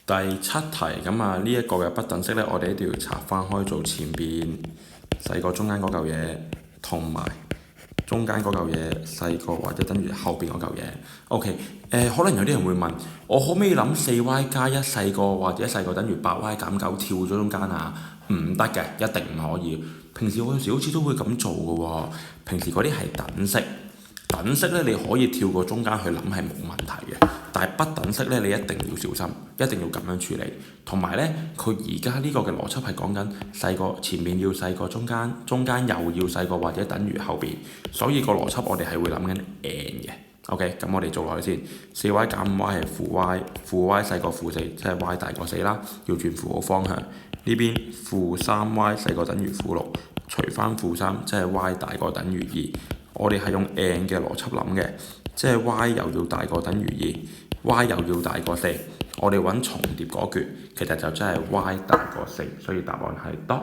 第七題咁啊，呢一個嘅不等式呢，我哋一定要拆翻開做前邊細過中間嗰嚿嘢，同埋中間嗰嚿嘢細過或者等於後邊嗰嚿嘢。OK，可能有啲人會問，我可唔可以諗4y 加1細過或者細過等於8y 減9跳咗中間啊？唔得嘅，一定唔可以。平時我有時好似都會咁做嘅喎。平時嗰啲係等式，等式呢，你可以跳過中間去諗係冇問題嘅。但係不等式呢，你一定要小心，一定要咁樣處理。同埋呢，佢而家呢個嘅邏輯係講緊細過前面要細過中間，中間又要細過或者等於後邊，所以個邏輯我哋係會諗緊 and 嘅。OK，咁我哋做落去先。4y 減 5y 係負 y，負 y 細過負4，即係 y 大過4啦。要轉負號方向，呢邊負 3y 細過等於負6，除翻負3，即係 y 大過等於2。我哋係用 and 嘅邏輯諗嘅，即係 y 又要大過等於2，y 又要大過4。我哋揾重疊嗰橛，其實就真係 y 大過4，所以答案係 dot。